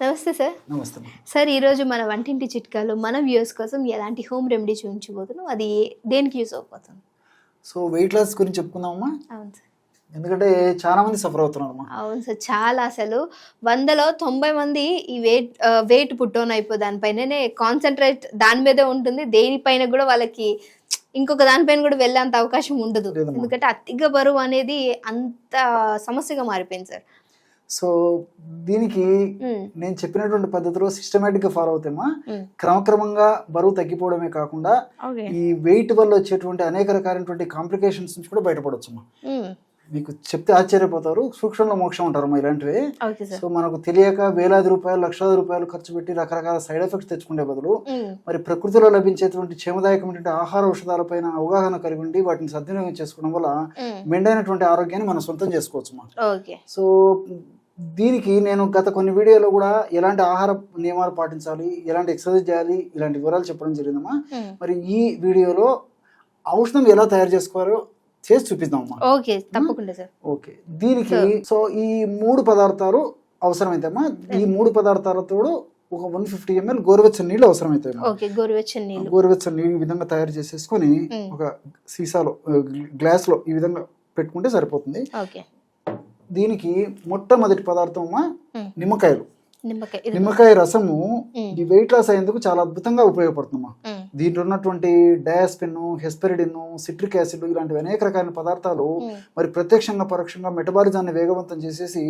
నమస్తే సార్. నమస్తే సార్, ఈరోజు మన వంటింటి చిట్కాలు మన వ్యూవర్స్ కోసం ఎలాంటి హోమ్ రెమెడీ చూపించబోతున్నాం, అది దేనికి యూస్ అయిపోతుంది? సో వెయిట్ లాస్ గురించి చెప్పుకుందామమ్మా. అవును సార్. ఎందుకంటే చాలా మంది సఫర్ అవుతున్నారమ్మా. అవును సార్, చాలా. అసలు 100లో 90 మంది ఈ వెయిట్ పుట్టోన్ అయిపో దానిపైననే కాన్సన్ట్రేట్ దాని మీదే ఉంటుంది. దేనిపైన కూడా వాళ్ళకి ఇంకొక దానిపైన కూడా వెళ్ళేంత అవకాశం ఉండదు. ఎందుకంటే అతిగా బరువు అనేది అంత సమస్యగా మారిపోయింది సార్. సో దీనికి నేను చెప్పినటువంటి పద్ధతిలో సిస్టమేటిక్ గా ఫాలో అవుతామా, క్రమక్రమంగా బరువు తగ్గిపోవడమే కాకుండా ఈ వెయిట్ వల్ల వచ్చేటువంటి అనేక రకాలైనటువంటి కాంప్లికేషన్స్ నుంచి కూడా బయటపడవచ్చమ్మా. మీకు చెప్తే ఆశ్చర్యపోతారు, సూక్ష్మంలో మోక్షం అంటారమ్మా ఇలాంటివి. సో మనకు తెలియక వేలాది రూపాయలు, లక్షలాది రూపాయలు ఖర్చు పెట్టి రకరకాల సైడ్ ఎఫెక్ట్స్ తెచ్చుకునే బదులు మరి ప్రకృతిలో లభించేటువంటి క్షేమదాయకమైనటువంటి ఆహార ఔషధాలపైన అవగాహన కలిగి ఉండి వాటిని సద్వినియోగం చేసుకోవడం వల్ల మెండైనటువంటి ఆరోగ్యాన్ని మనం సొంతం చేసుకోవచ్చమ్మా. సో దీనికి నేను గత కొన్ని వీడియోలో కూడా ఎలాంటి ఆహార నియమాలు పాటించాలి, ఎలాంటి ఎక్సర్సైజ్ చేయాలి, ఇలాంటి వివరాలు చెప్పడం జరిగిందమ్మా. మరి ఈ వీడియోలో ఔషధం ఎలా తయారు చేసుకోవాలో చేసి చూపిద్దామమ్మా. ఓకే, తప్పకుండా సార్. ఓకే, దీనికి సో ఈ 3 పదార్థాలు అవసరమైతాయమ్మా. ఈ 3 పదార్థాలతో ఒక 150 ml గోరువెచ్చని నీళ్ళు అవసరమైతాయి. గోరువెచ్చని నీళ్ళు ఈ విధంగా తయారు చేసేసుకొని ఒక సీసాలో గ్లాస్ లో ఈ విధంగా పెట్టుకుంటే సరిపోతుంది. దీనికి మొట్టమొదటి పదార్థం అమ్మా నిమ్మకాయలు. నిమ్మకాయ రసము ఈ వెయిట్ లాస్ అయ్యేందుకు చాలా అద్భుతంగా ఉపయోగపడుతుందమ్మా. దీంట్లో ఉన్నటువంటి డయాస్పిన్, హెస్పెరిడిన్, సిట్రిక్ యాసిడ్ ఇలాంటివి అనేక రకాల పదార్థాలు మరి ప్రత్యక్షంగా పరోక్షంగా మెటబాలిజాన్ని వేగవంతం చేసేసి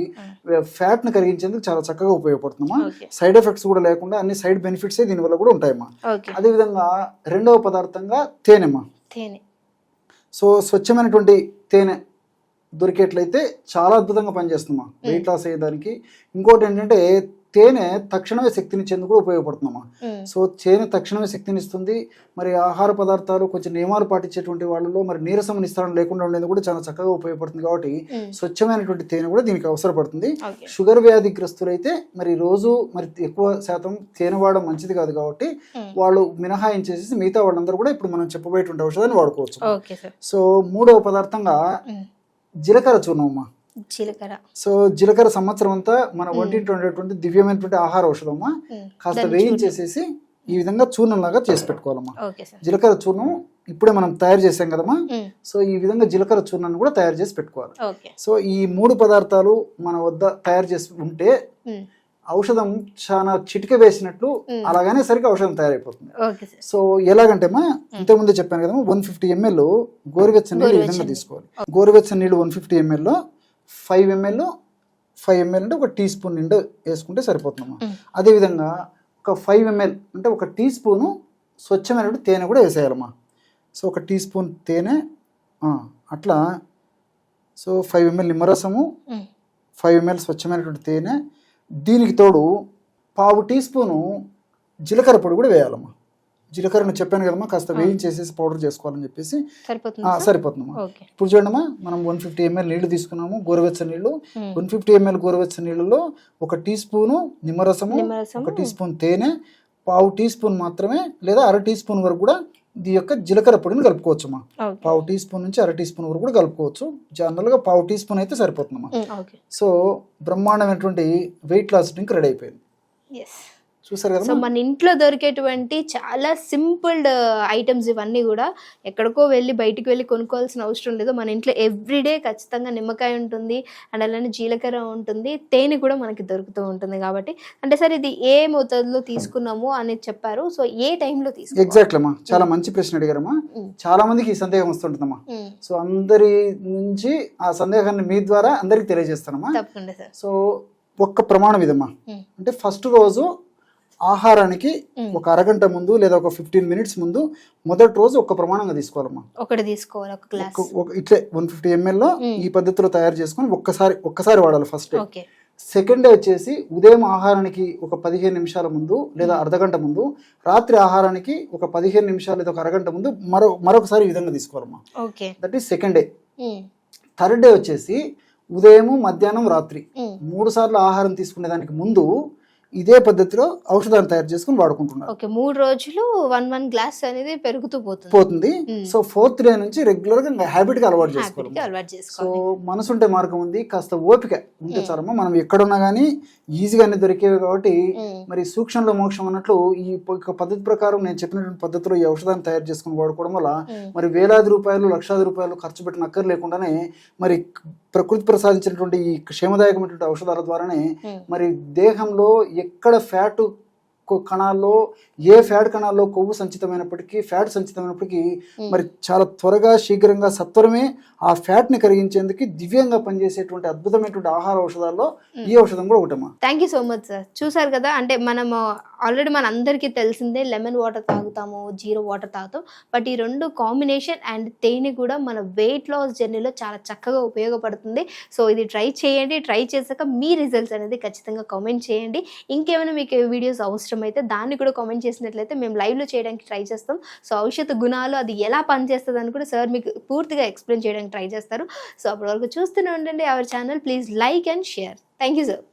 ఫ్యాట్ ని కరిగించేందుకు చాలా చక్కగా ఉపయోగపడుతుందమ్మా. సైడ్ ఎఫెక్ట్స్ కూడా లేకుండా అన్ని సైడ్ బెనిఫిట్స్ దీని వల్ల కూడా ఉంటాయమ్మా. అదేవిధంగా రెండవ పదార్థంగా తేనెమ్మా. సో స్వచ్ఛమైనటువంటి తేనె దొరికేట్లయితే చాలా అద్భుతంగా పనిచేస్తుందమ్మా వెయిట్ లాస్ అయ్యేదానికి. ఇంకోటి ఏంటంటే తేనె తక్షణమే శక్తినిచ్చేందుకు కూడా ఉపయోగపడుతుందమ్మా. సో తేనె తక్షణమే శక్తినిస్తుంది. మరి ఆహార పదార్థాలు కొంచెం నియమాలు పాటించేటువంటి వాళ్ళలో మరి నీరసం నిస్తారం లేకుండా ఉండేది కూడా చాలా చక్కగా ఉపయోగపడుతుంది. కాబట్టి స్వచ్ఛమైనటువంటి తేనె కూడా దీనికి అవసరపడుతుంది. షుగర్ వ్యాధిగ్రస్తులైతే మరి రోజు మరి ఎక్కువ శాతం తేనె వాడడం మంచిది కాదు కాబట్టి వాళ్ళు మినహాయించేసి మిగతా వాళ్ళందరూ కూడా ఇప్పుడు మనం చెప్పబోయేటువంటి ఔషధాన్ని వాడుకోవచ్చు. సో మూడవ పదార్థంగా జీలకర్ర చూర్ణం అమ్మా. సో జీలకర్ర సంవత్సరం అంతా మన వంటింటి ఉండేటువంటి దివ్యమైనటువంటి ఆహార ఔషధమ్మా. కాస్త వేయించేసేసి ఈ విధంగా చూర్ణం లాగా చేసి పెట్టుకోవాలమ్మా. జీలకర్ర చూర్ణం ఇప్పుడే మనం తయారు చేసాం కదమ్మా. సో ఈ విధంగా జీలకర్ర చూర్ణాన్ని కూడా తయారు చేసి పెట్టుకోవాలి. సో ఈ 3 పదార్థాలు మన వద్ద తయారు చేసి ఉంటే ఔషధం చాలా చిటిక వేసినట్లు అలాగనే సరిగ్గా ఔషధం తయారైపోతుంది. సో ఎలాగంటే మా ఇంతకుముందే చెప్పాను కదమ్మా, 150 ml గోరువెచ్చని నీళ్ళు ఈ విధంగా తీసుకోవాలి. గోరువెచ్చని నీళ్ళు 150 ml లో 5 ml అంటే ఒక టీ స్పూన్ నిండా వేసుకుంటే సరిపోతుందమ్మా. అదేవిధంగా ఒక 5 ml అంటే ఒక టీ స్పూను స్వచ్ఛమైన తేనె కూడా వేసేయాలమ్మా. సో ఒక టీ స్పూన్ తేనె అట్లా. సో 5 ml నిమ్మరసము, 5 ml స్వచ్ఛమైనటువంటి తేనె, దీనికి తోడు 1/2 టీ స్పూను జీలకర్ర పొడి కూడా వేయాలమ్మా. జీలకర్రను చెప్పాను కదమ్మా, కాస్త వేయించేసేసి పౌడర్ చేసుకోవాలని చెప్పేసి సరిపోతుందమ్మా. ఇప్పుడు చూడమ్మా, మనం 150 ml నీళ్లు తీసుకున్నాము, గోరువెచ్చని నీళ్లు. 150 ml గోరువెచ్చని నీళ్ళలో 1 టీ స్పూను నిమ్మరసము, 1 టీ స్పూన్ తేనె, 1/2 టీ స్పూన్ మాత్రమే లేదా 1/2 టీ స్పూన్ వరకు కూడా ఈ యొక్క జీలకర్ర పొడిని కలుపుకోవచ్చు అమ్మా. 1/2 టీ స్పూన్ నుంచి 1/2 టీ స్పూన్ వరకు కూడా కలుపుకోవచ్చు. జనరల్ గా 1/2 టీ స్పూన్ అయితే సరిపోతుందమ్మా. సో బ్రహ్మాండమైనటువంటి వెయిట్ లాస్ డ్రింక్ రెడీ అయిపోయింది. చూసారు కదా. సో మన ఇంట్లో దొరికేటువంటి చాలా సింపుల్ ఐటమ్స్ ఇవన్నీ కూడా ఎక్కడికో వెళ్ళి బయటికి వెళ్ళి కొనుక్కోవాల్సిన అవసరం లేదు. మన ఇంట్లో ఎవ్రీడే ఖచ్చితంగా నిమ్మకాయ ఉంటుంది, అండ్ అలానే జీలకర్ర ఉంటుంది, తేనె కూడా మనకి దొరుకుతూ ఉంటుంది. కాబట్టి అంటే సార్ ఇది ఏ మోతాదులో తీసుకున్నాము అనేది చెప్పారు. సో ఏ టైంలో తీసుకున్నాము? ఎగ్జాక్ట్లీ అమ్మా, చాలా మంచి ప్రశ్న అడిగారమ్మా. చాలా మందికి ఈ సందేహం వస్తుంటుందమ్మా. సో అందరి నుంచి ఆ సందేహాన్ని మీ ద్వారా అందరికి తెలియజేస్తానమ్మా. తప్పకుండా సార్. సో ఒక్క ప్రమాణం ఇదమ్మా. అంటే ఫస్ట్ రోజు ఆహారానికి ఒక అరగంట ముందు లేదా ఒక 15 minutes ముందు మొదటి రోజు ఒక ప్రమాణంగా తీసుకోవాలమ్మా. ఒకటి తీసుకోవాలి, ఒక గ్లాస్. ఇట్లే 150 ml లో ఈ పద్ధతిలో తయారు చేసుకొని ఒక్కసారి వాడాలి ఫస్ట్. సెకండ్ డే వచ్చేసి ఉదయం ఆహారానికి ఒక 15 నిమిషాల ముందు లేదా అర్ధగంట ముందు, రాత్రి ఆహారానికి ఒక 15 నిమిషాలు లేదా ఒక అరగంట ముందు మరొకసారి ఈ విధంగా తీసుకోవాలమ్మా. That is second day. Third day వచ్చేసి ఉదయం, మధ్యాహ్నం, రాత్రి 3 సార్లు ఆహారం తీసుకునే దానికి ముందు ఇదే పద్ధతిలో ఔషధాన్ని తయారు చేసుకుని వాడుకుంటున్నారు. ఓకే, 3 రోజులు 1 గ్లాస్ అనేది పెరుగుతూ పోతుంది. సో 4th డే నుంచి రెగ్యులర్ గా హ్యాబిట్ గా అలవాటు చేసుకోవాలి. సో మనసుంటే మార్గం ఉంది, కాస్త ఓపిక ఉంటే చాలమ్మా. మనం ఎక్కడున్నా గానీ ఈజీగా అన్ని దొరికేవి కాబట్టి మరి సూక్ష్మంలో మోక్షం అన్నట్లు ఈ పద్ధతి ప్రకారం నేను చెప్పినటువంటి పద్ధతిలో ఈ ఔషధాన్ని తయారు చేసుకుని వాడుకోవడం వల్ల మరి వేలాది రూపాయలు, లక్షలాది రూపాయలు ఖర్చు పెట్టిన అక్కర్ లేకుండానే మరి ప్రకృతి ప్రసాదించినటువంటి ఈ క్షేమదాయకమైనటువంటి ఔషధాల ద్వారానే మరి దేహంలో ఎక్కడ ఫ్యాట్ కణాల్లో, ఏ ఫ్యాట్ కణాల్లో కొవ్వు సంచితమైనప్పటికీ, ఫ్యాట్ సంచితమైనప్పటికీ మరి చాలా త్వరగా, శీఘ్రంగా, సత్వరమే ఆ ఫ్యాట్ ని కరిగించేందుకు దివ్యంగా పనిచేసేటువంటి అద్భుతమైనటువంటి ఆహార ఔషధాల్లో ఈ ఔషధం కూడా ఒకటమ్మా. Thank you so much sir. చూసారు కదా, అంటే మనము ఆల్రెడీ మన అందరికీ తెలిసిందే లెమన్ వాటర్ తాగుతాము, జీరో వాటర్ తాగుతాం. బట్ ఈ 2 కాంబినేషన్ అండ్ తేనె కూడా మన వెయిట్ లాస్ జర్నీలో చాలా చక్కగా ఉపయోగపడుతుంది. సో ఇది ట్రై చేయండి. ట్రై చేశాక మీ రిజల్ట్స్ అనేది ఖచ్చితంగా కామెంట్ చేయండి. ఇంకేమైనా మీకు వీడియోస్ అవసరం అయితే దాన్ని కూడా కామెంట్ చేసినట్లయితే మేము లైవ్లో చేయడానికి ట్రై చేస్తాం. సో ఔషధ గుణాలు, అది ఎలా పనిచేస్తుంది అని కూడా సార్ మీకు పూర్తిగా ఎక్స్ప్లెయిన్ చేయడానికి ట్రై చేస్తారు. సో అప్పటి వరకు చూస్తూనే ఉండండి our channel. Please like and share. Thank you sir.